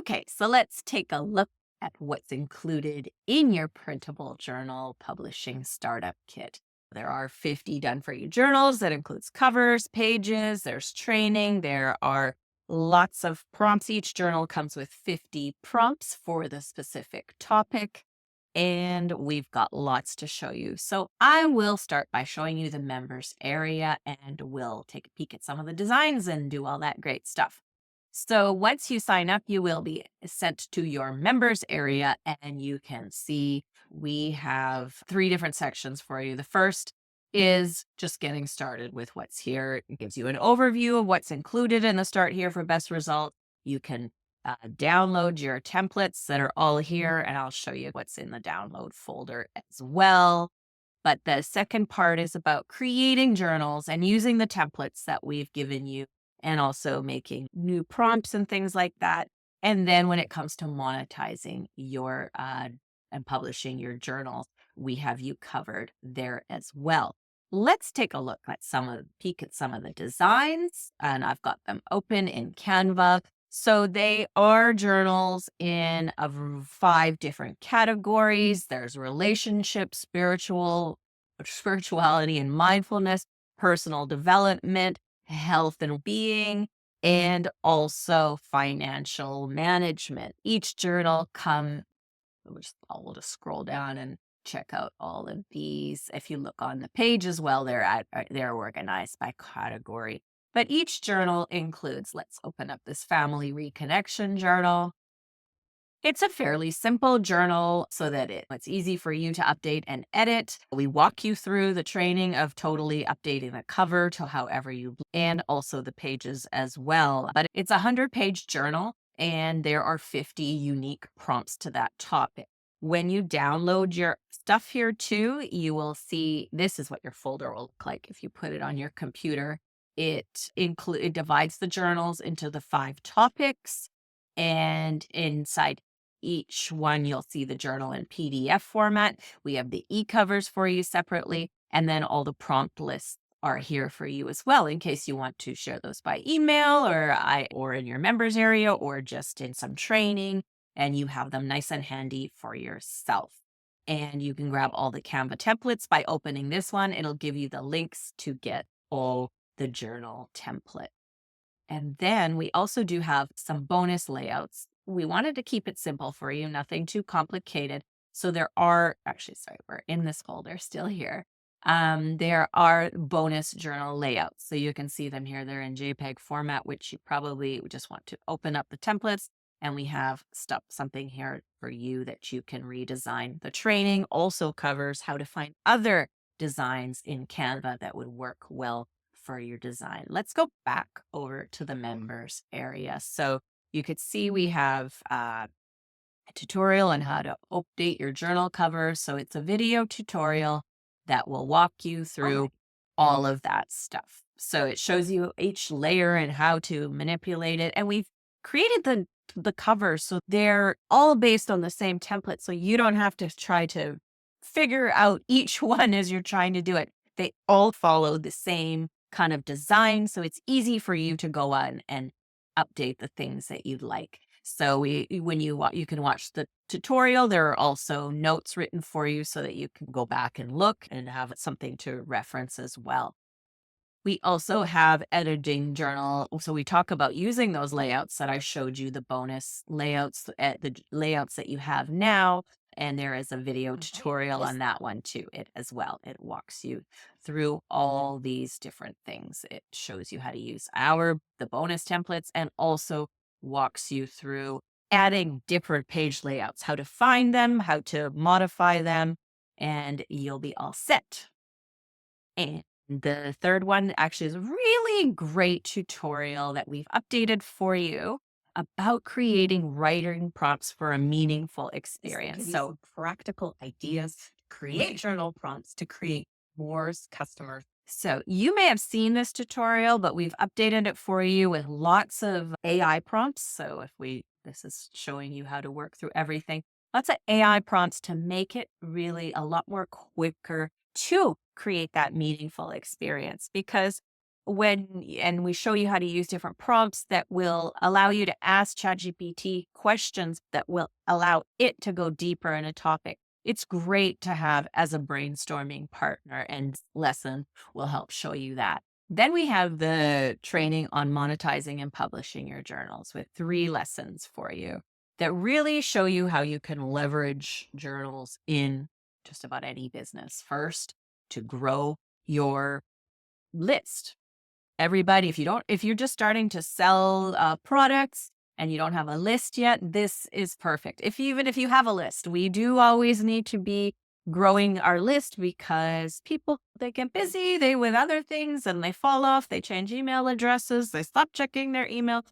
Okay, so let's take a look at what's included in your printable journal publishing startup kit. There are 50 done for you journals that includes covers, pages, there's training, there are lots of prompts. Each journal comes with 50 prompts for the specific topic, and we've got lots to show you. So I will start by showing you the members area and we'll take a peek at some of the designs and do all that great stuff. So once you sign up, you will be sent to your members area and you can see we have three different sections for you. The first is just getting started with what's here. It gives you an overview of what's included in the Start Here for Best Result. You can download your templates that are all here, and I'll show you what's in the download folder as well. But the second part is about creating journals and using the templates that we've given you and also making new prompts and things like that. And then when it comes to monetizing your and publishing your journal, we have you covered there as well. Let's take a look at peek at some of the designs, and I've got them open in Canva. So they are journals in five different categories. There's relationship, spirituality and mindfulness, personal development, health and being, and also financial management. Each journal we'll just scroll down and check out all of these. If you look on the page as well, they're organized by category. But each journal includes, let's open up this family reconnection journal. It's a fairly simple journal so that it's easy for you to update and edit. We walk you through the training of totally updating the cover to however and also the pages as well. But it's a 100-page journal and there are 50 unique prompts to that topic. When you download your stuff here too, you will see this is what your folder will look like if you put it on your computer. It divides the journals into the 5 topics, and inside each one, you'll see the journal in PDF format. We have the e-covers for you separately, and then all the prompt lists are here for you as well in case you want to share those by email or in your members area or just in some training, and you have them nice and handy for yourself. And you can grab all the Canva templates by opening this one. It'll give you the links to get all the journal template. And then we also do have some bonus layouts. We wanted to keep it simple for you, nothing too complicated. So we're in this folder still here. There are bonus journal layouts. So you can see them here. They're in JPEG format, which you probably just want to open up the templates. And we have something here for you that you can redesign. The training also covers how to find other designs in Canva that would work well for your design. Let's go back over to the members area. So you could see we have a tutorial on how to update your journal cover. So it's a video tutorial that will walk you through all of that stuff. So it shows you each layer and how to manipulate it. And we've created the covers so they're all based on the same template. So you don't have to try to figure out each one as you're trying to do it. They all follow the same kind of design. So it's easy for you to go on and update the things that you'd like. So you can watch the tutorial. There are also notes written for you so that you can go back and look and have something to reference as well. We also have editing journal. So we talk about using those layouts that I showed you, the bonus layouts, the layouts that you have now. And there is a video tutorial on that one too, as well. It walks you through all these different things. It shows you how to use the bonus templates and also walks you through adding different page layouts, how to find them, how to modify them, and you'll be all set. And the third one actually is a really great tutorial that we've updated for you about creating writing prompts for a meaningful experience. So practical ideas to create journal prompts to create more customers. So you may have seen this tutorial, but we've updated it for you with lots of AI prompts. So this is showing you how to work through everything. Lots of AI prompts to make it really a lot more quicker to create that meaningful experience, because and we show you how to use different prompts that will allow you to ask ChatGPT questions that will allow it to go deeper in a topic. It's great to have as a brainstorming partner, and lesson will help show you that. Then we have the training on monetizing and publishing your journals with 3 lessons for you that really show you how you can leverage journals in just about any business. First, to grow your list. Everybody, if you're just starting to sell products and you don't have a list yet, this is perfect. Even if you have a list, we do always need to be growing our list because people, they get busy, they with other things and they fall off, they change email addresses, they stop checking their email,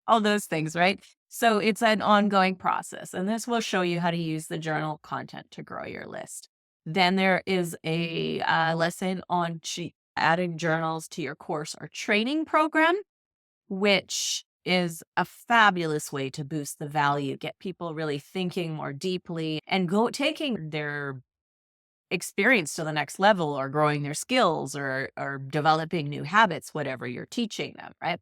all those things, right? So it's an ongoing process, and this will show you how to use the journal content to grow your list. Then there is a lesson on adding journals to your course or training program, which is a fabulous way to boost the value, get people really thinking more deeply and go taking their experience to the next level, or growing their skills, or developing new habits, whatever you're teaching them, right?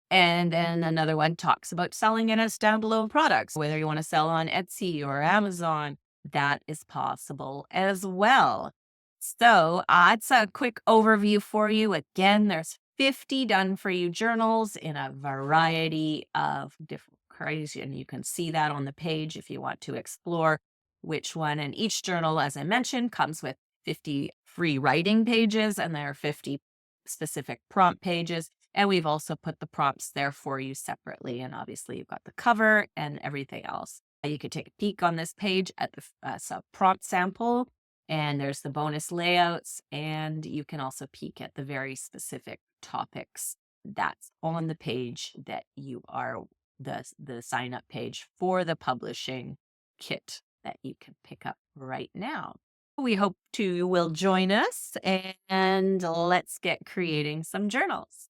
And then another one talks about selling it as standalone products, whether you want to sell on Etsy or Amazon, that is possible as well. So it's a quick overview for you. Again, there's 50 done for you journals in a variety of different crazy, and you can see that on the page if you want to explore which one. And each journal, as I mentioned, comes with 50 free writing pages, and there are 50 specific prompt pages. And we've also put the prompts there for you separately. And obviously, you've got the cover and everything else. You could take a peek on this page at the prompt sample, and there's the bonus layouts. And you can also peek at the very specific topics that's on the page that you are the sign up page for the publishing kit that you can pick up right now. We hope you will join us, and let's get creating some journals.